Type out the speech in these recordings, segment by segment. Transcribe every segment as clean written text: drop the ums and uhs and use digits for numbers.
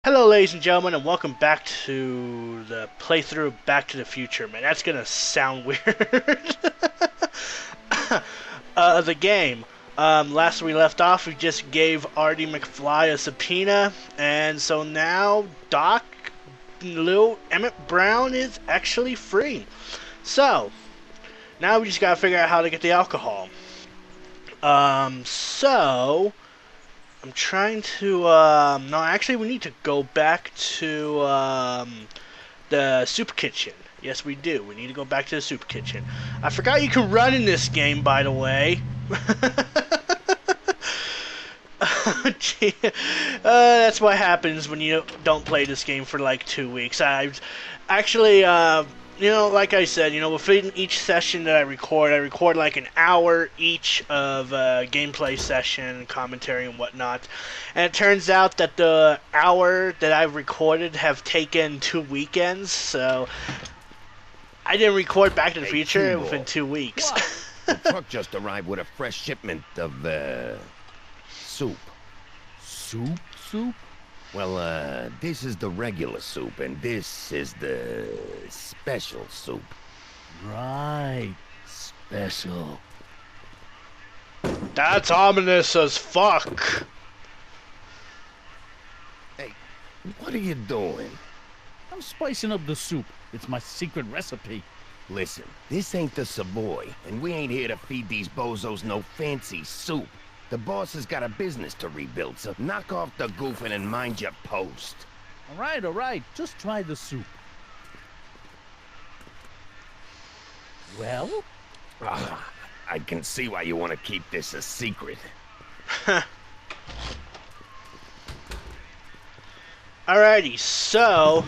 Hello, ladies and gentlemen, and welcome back to the playthrough of Back to the Future. Man, that's gonna sound weird. The game. Last we left off, we just gave Artie McFly a subpoena, and so now Doc, little Emmett Brown, is actually free. So, now we just gotta figure out how to get the alcohol. I'm trying to, no, actually we need to go back to, the soup kitchen. Yes, we do. We need to go back to the soup kitchen. I forgot you can run in this game, by the way. Gee, that's what happens when you don't play this game for like 2 weeks. I've actually, like I said, within each session that I record like an hour each of gameplay session, commentary, and whatnot. And it turns out that the hour that I've recorded have taken 2 weekends, so I didn't record Back to the Future within 2 weeks. The truck just arrived with a fresh shipment of, soup. Soup? Well, this is the regular soup, and this is the special soup. Right. Special. That's ominous as fuck. Hey, what are you doing? I'm spicing up the soup. It's my secret recipe. Listen, this ain't the Savoy, and we ain't here to feed these bozos no fancy soup. The boss has got a business to rebuild, so knock off the goofing and mind your post. All right. Just try the soup. Well? I can see why you want to keep this a secret. Alrighty, so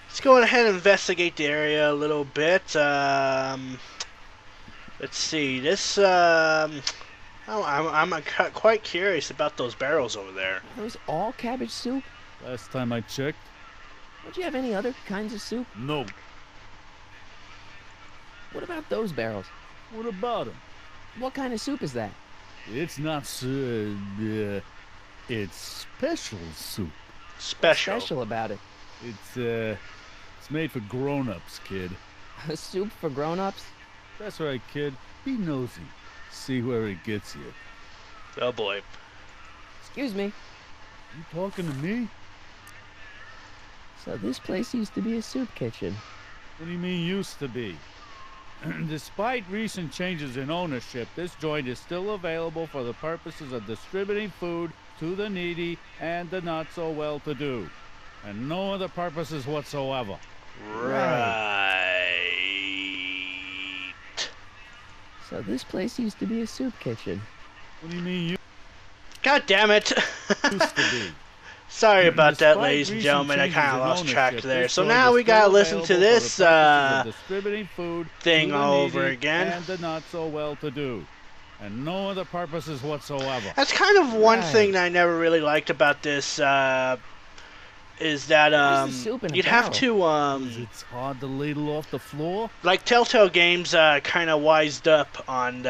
let's go ahead and investigate the area a little bit. Let's see, this, I'm quite curious about those barrels over there. Are those all cabbage soup? Last time I checked. Don't you have any other kinds of soup? No. What about those barrels? What about them? What kind of soup is that? It's not it's special soup. Special About it? It's made for grown-ups, kid. A soup for grown-ups? That's right, kid. Be nosy. See where it gets you. Oh boy. Excuse me. You talking to me? So this place used to be a soup kitchen. What do you mean used to be? Despite recent changes in ownership, this joint is still available for the purposes of distributing food to the needy and the not-so-well-to-do. And no other purposes whatsoever. Right. So this place used to be a soup kitchen. What do you mean you God damn it. used to be? Sorry about that, Despite ladies and recent gentlemen. I changes kind of in lost track ownership, there. this So joint now is we gotta still listen to available this, for the purposes of distributing food thing to the all over needy again. and the not-so-well-to-do. And no other purposes whatsoever. That's kind of one Right. thing that I never really liked about this, is that, Where's the soup in a you'd have barrel? to, It's hard to ladle off the floor. like Telltale Games, kind of wised up on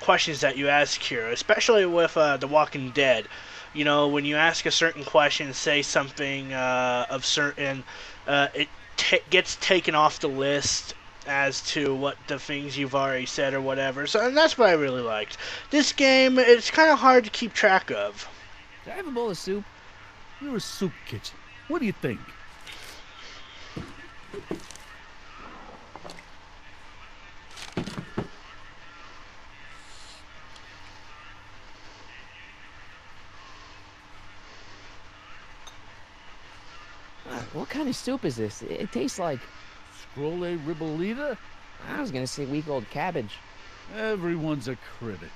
questions that you ask here, especially with The Walking Dead. You know, when you ask a certain question, say something of certain, it gets taken off the list as to what the things you've already said or whatever. So, and that's what I really liked. This game, it's kind of hard to keep track of. Can I have a bowl of soup? You're a soup kitchen. What do you think? What kind of soup is this? It tastes like... Scrolle ribolita? I was gonna say week-old cabbage. Everyone's a critic.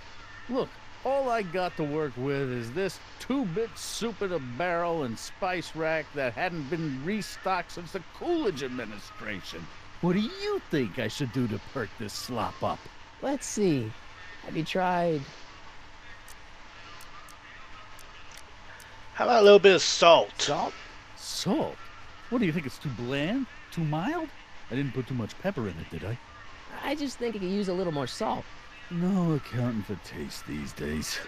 Look, all I got to work with is this 2-bit soup in a barrel and spice rack that hadn't been restocked since the Coolidge administration. What do you think I should do to perk this slop up? Let's see. Have you tried... How about a little bit of salt? salt? Salt? What do you think, it's too bland? Too mild? I didn't put too much pepper in it, did I? I just think it could use a little more salt. No accounting for taste these days.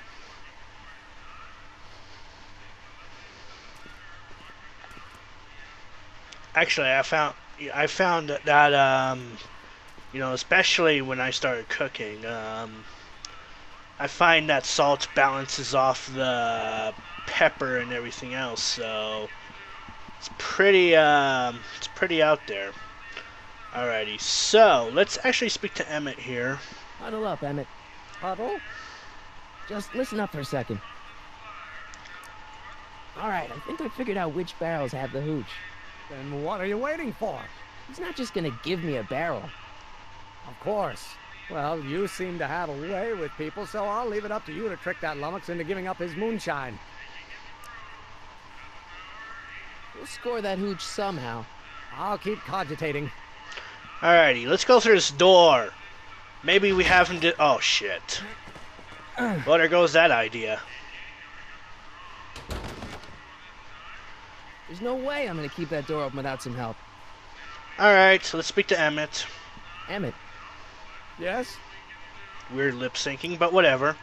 Actually, I found that you know, especially when I started cooking, I find that salt balances off the pepper and everything else, so it's pretty out there. Alrighty, so let's actually speak to Emmett here. Huddle up, Emmett. Huddle? Just listen up for a second. Alright, I think I figured out which barrels have the hooch. Then what are you waiting for? He's not just gonna give me a barrel. Of course. Well, you seem to have a way with people, so I'll leave it up to you to trick that lummox into giving up his moonshine. We'll score that hooch somehow. I'll keep cogitating. Alrighty, let's go through this door. Maybe we have him oh shit. Well, there goes that idea. There's no way I'm gonna keep that door open without some help. Alright, so let's speak to Emmett. Emmett. Yes? Weird lip syncing, but whatever.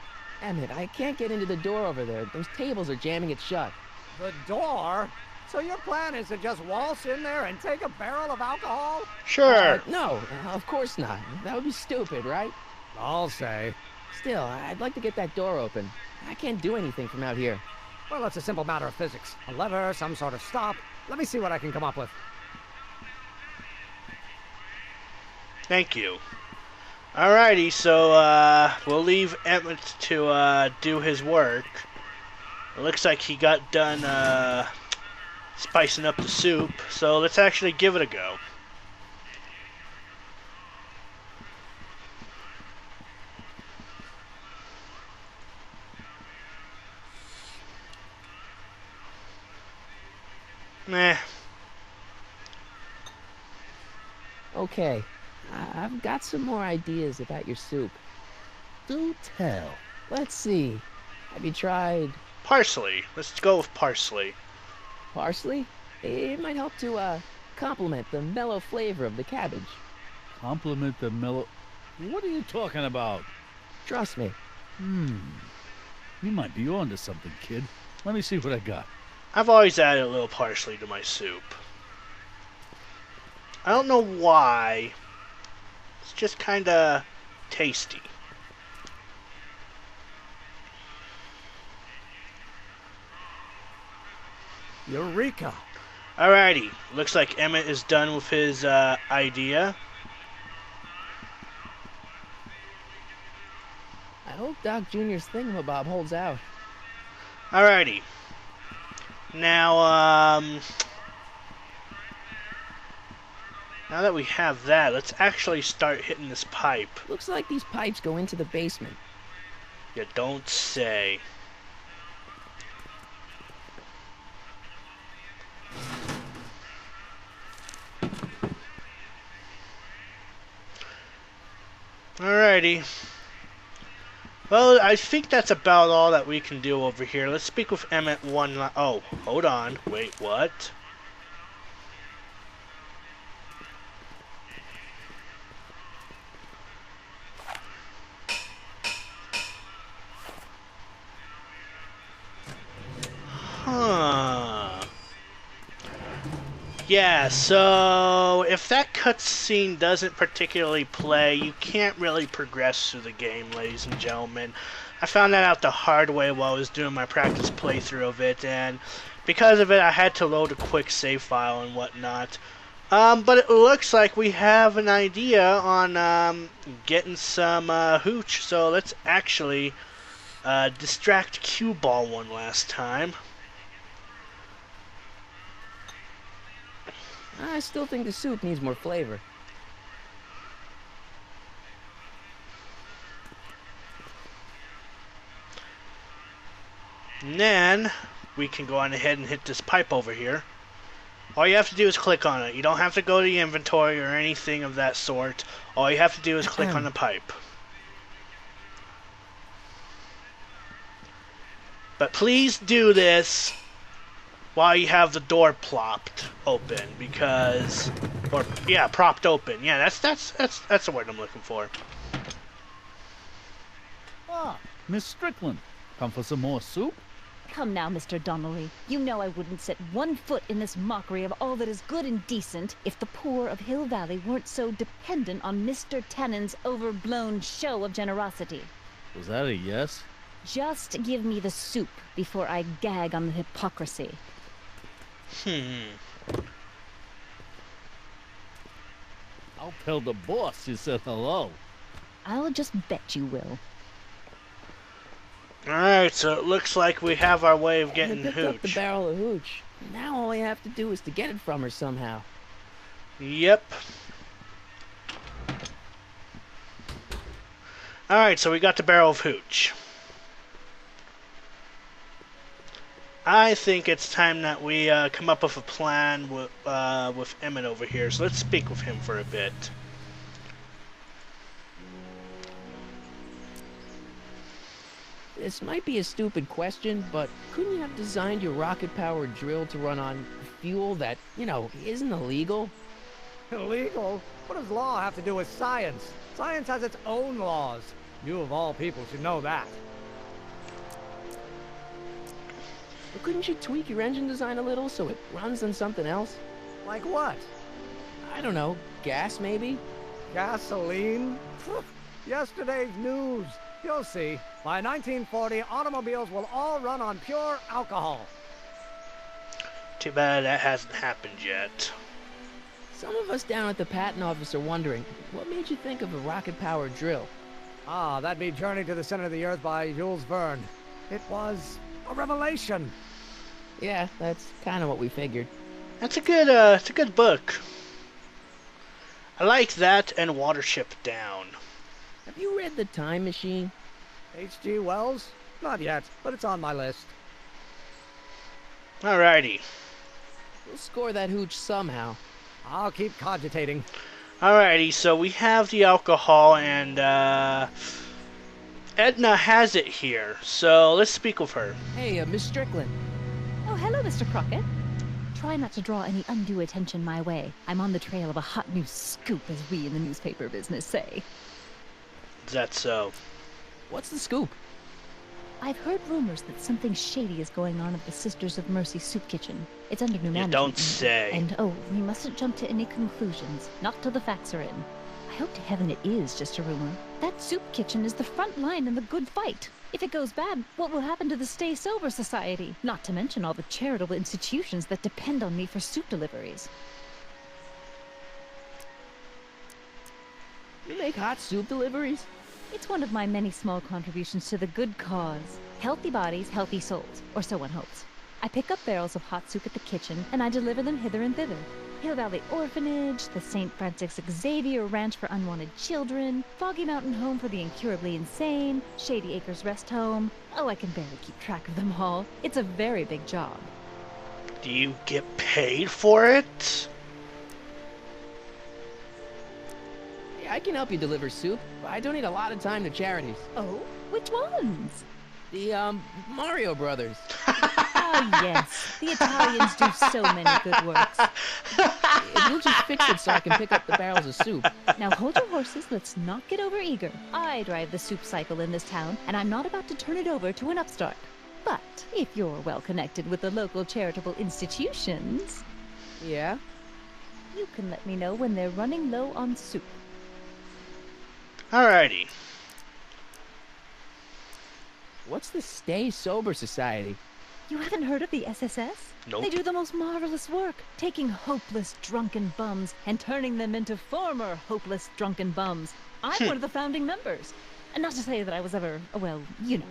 Emmett, I can't get into the door over there. Those tables are jamming it shut. The door? So your plan is to just waltz in there and take a barrel of alcohol? Sure. No, of course not. That would be stupid, right? I'll say. Still, I'd like to get that door open. I can't do anything from out here. Well, it's a simple matter of physics. A lever, some sort of stop. Let me see what I can come up with. Thank you. Alrighty, so we'll leave Emmett to do his work. It looks like he got done spicing up the soup, so let's actually give it a go. Meh. Okay, I've got some more ideas about your soup. Do tell. Let's see. Have you tried Parsley. Let's go with parsley. parsley? It might help to complement the mellow flavor of the cabbage. Compliment the mellow. What are you talking about? Trust me. You might be onto something, kid. Let me see what I got. I've always added a little parsley to my soup. I don't know why. It's just kinda tasty. Eureka! Alrighty, looks like Emmett is done with his idea. I hope Doc Jr.'s thingamabob holds out. Alrighty. Now, now that we have that, let's actually start hitting this pipe. Looks like these pipes go into the basement. You don't say. Alrighty. Well, I think that's about all that we can do over here. Let's speak with Emmett oh, hold on. Wait, what? Huh. Yeah, so if that cutscene doesn't particularly play, you can't really progress through the game, ladies and gentlemen. I found that out the hard way while I was doing my practice playthrough of it, and because of it, I had to load a quick save file and whatnot. But it looks like we have an idea on getting some hooch, so let's actually distract Cue Ball one last time. I still think the soup needs more flavor. And then we can go on ahead and hit this pipe over here. All you have to do is click on it. You don't have to go to the inventory or anything of that sort. All you have to do is click on the pipe. But please do this while you have the door plopped open, because, or yeah, propped open. Yeah, that's the word I'm looking for. Ah, Miss Strickland. Come for some more soup? Come now, Mr. Donnelly. You know I wouldn't set one foot in this mockery of all that is good and decent if the poor of Hill Valley weren't so dependent on Mr. Tennant's overblown show of generosity. Was that a yes? Just give me the soup before I gag on the hypocrisy. I'll tell the boss you said hello. I'll just bet you will. Alright, so it looks like we have our way of getting I picked up the Hooch. barrel of hooch. Now all I have to do is to get it from her somehow. Yep. Alright, so we got the barrel of Hooch. I think it's time that we come up with a plan with Emmett over here. So let's speak with him for a bit. This might be a stupid question, but couldn't you have designed your rocket-powered drill to run on fuel that, you know, isn't illegal? Illegal? What does law have to do with science? Science has its own laws. You of all people should know that. But couldn't you tweak your engine design a little so it runs on something else? Like what? I don't know, gas maybe? Gasoline? Yesterday's news. You'll see. By 1940, automobiles will all run on pure alcohol. Too bad that hasn't happened yet. Some of us down at the patent office are wondering, what made you think of a rocket-powered drill? Ah, that'd be Journey to the Center of the Earth by Jules Verne. It was a revelation. Yeah, that's kind of what we figured. That's it's a good book. I like that and Watership Down. Have you read The Time Machine? H.G. Wells? Not yet, but it's on my list. Alrighty. We'll score that hooch somehow. I'll keep cogitating. Alrighty, so we have the alcohol and Edna has it here. So let's speak with her. Hey, Miss Strickland. Oh, hello, Mr. Crockett. Try not to draw any undue attention my way. I'm on the trail of a hot new scoop, as we in the newspaper business say. Is that so? What's the scoop? I've heard rumors that something shady is going on at the Sisters of Mercy soup kitchen. It's under new management. Don't say. And oh, we mustn't jump to any conclusions. Not till the facts are in. I hope to heaven it is just a rumor. That soup kitchen is the front line in the good fight. If it goes bad, what will happen to the Stay Sober Society? Not to mention all the charitable institutions that depend on me for soup deliveries. You make hot soup deliveries? It's one of my many small contributions to the good cause. Healthy bodies, healthy souls, or so one hopes. I pick up barrels of hot soup at the kitchen, and I deliver them hither and thither. Hill Valley Orphanage, the St. Francis Xavier Ranch for Unwanted Children, Foggy Mountain Home for the Incurably Insane, Shady Acres Rest Home. Oh, I can barely keep track of them all. It's a very big job. Do you get paid for it? Yeah, I can help you deliver soup. I donate a lot of time to charities. Oh, which ones? The, Mario Brothers. Oh, yes. The Italians do so many good works. If you'll just fix it so I can pick up the barrels of soup. Now hold your horses, let's not get over-eager. I drive the soup cycle in this town, and I'm not about to turn it over to an upstart. But if you're well connected with the local charitable institutions... Yeah? You can let me know when they're running low on soup. Alrighty. What's the Stay Sober Society? You haven't heard of the SSS? Nope. They do the most marvelous work, taking hopeless drunken bums and turning them into former hopeless drunken bums. I'm one of the founding members. And not to say that I was ever, well, you know.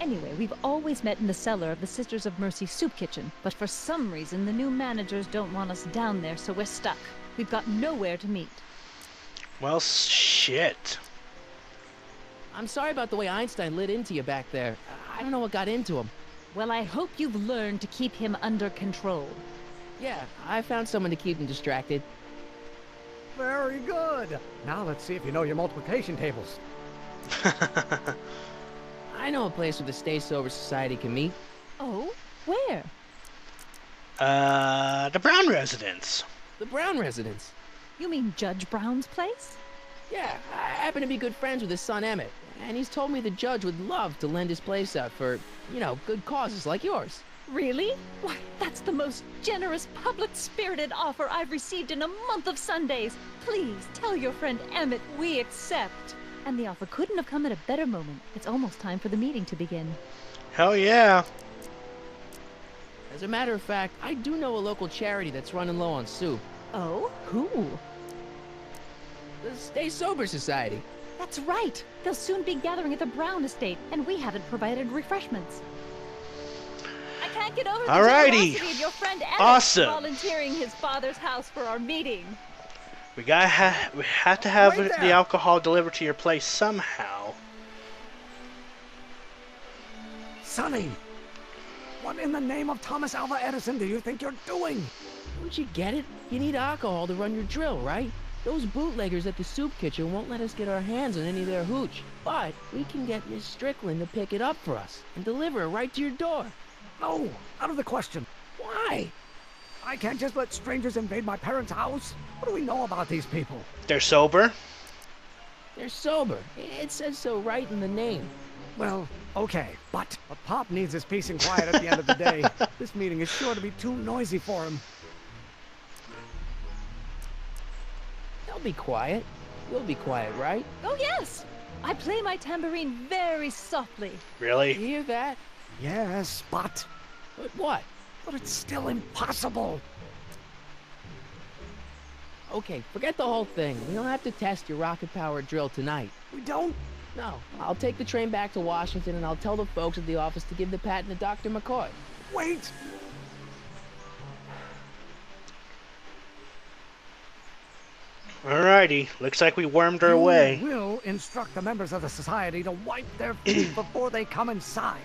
Anyway, we've always met in the cellar of the Sisters of Mercy soup kitchen, but for some reason the new managers don't want us down there, so we're stuck. We've got nowhere to meet. Well, shit. I'm sorry about the way Einstein lit into you back there. I don't know what got into him. Well, I hope you've learned to keep him under control. Yeah, I found someone to keep him distracted. Very good. Now let's see if you know your multiplication tables. I know a place where the Stay Sober Society can meet. Oh? Where? The Brown residence. The Brown residence. You mean Judge Brown's place? Yeah, I happen to be good friends with his son Emmett. And he's told me the judge would love to lend his place out for, you know, good causes like yours. Really? Why, that's the most generous, public-spirited offer I've received in a month of Sundays. Please tell your friend Emmett we accept. And the offer couldn't have come at a better moment. It's almost time for the meeting to begin. Hell yeah. As a matter of fact, I do know a local charity that's running low on soup. Oh? Who? The Stay Sober Society. That's right. They'll soon be gathering at the Brown estate, and we haven't provided refreshments. I can't get over the Alrighty. generosity of your friend Emmett Awesome. volunteering his father's house for our meeting. We have to have the alcohol delivered to your place somehow. Sonny, what in the name of Thomas Alva Edison do you think you're doing? Don't you get it? You need alcohol to run your drill, right? Those bootleggers at the soup kitchen won't let us get our hands on any of their hooch. But we can get Miss Strickland to pick it up for us and deliver it right to your door. No, out of the question. Why? I can't just let strangers invade my parents' house. What do we know about these people? They're sober. They're sober. It says so right in the name. Well, okay, but Pop needs his peace and quiet at the end of the day. This meeting is sure to be too noisy for him. They'll be quiet. You'll be quiet, right? Oh, yes. I play my tambourine very softly. You Really? hear that? Yes, but What? it's still impossible. Okay, forget the whole thing. We don't have to test your rocket-powered drill tonight. We don't. No, I'll take the train back to Washington and I'll tell the folks at the office to give the patent to Dr. McCoy. Wait. Alrighty. Looks like we wormed our way. You will instruct the members of the society to wipe their feet before they come inside.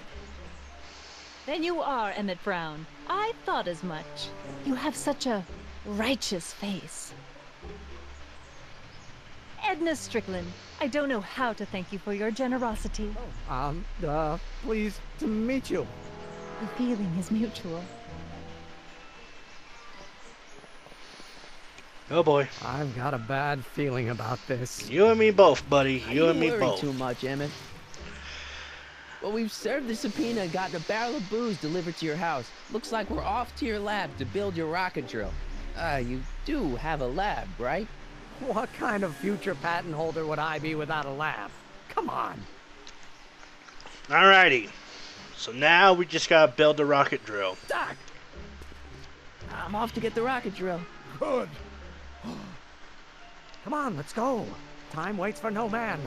Then you are Emmett Brown. I thought as much. You have such a righteous face. Edna Strickland, I don't know how to thank you for your generosity. Pleased to meet you. The feeling is mutual. Oh boy. I've got a bad feeling about this. You and me both, buddy. You and me worry both. too much, Emmett. Well, we've served the subpoena and gotten a barrel of booze delivered to your house. Looks like we're off to your lab to build your rocket drill. You do have a lab, right? What kind of future patent holder would I be without a lab? Come on. Alrighty. So now we just gotta build the rocket drill. Doc! I'm off to get the rocket drill. Good. Come on, let's go. Time waits for no man.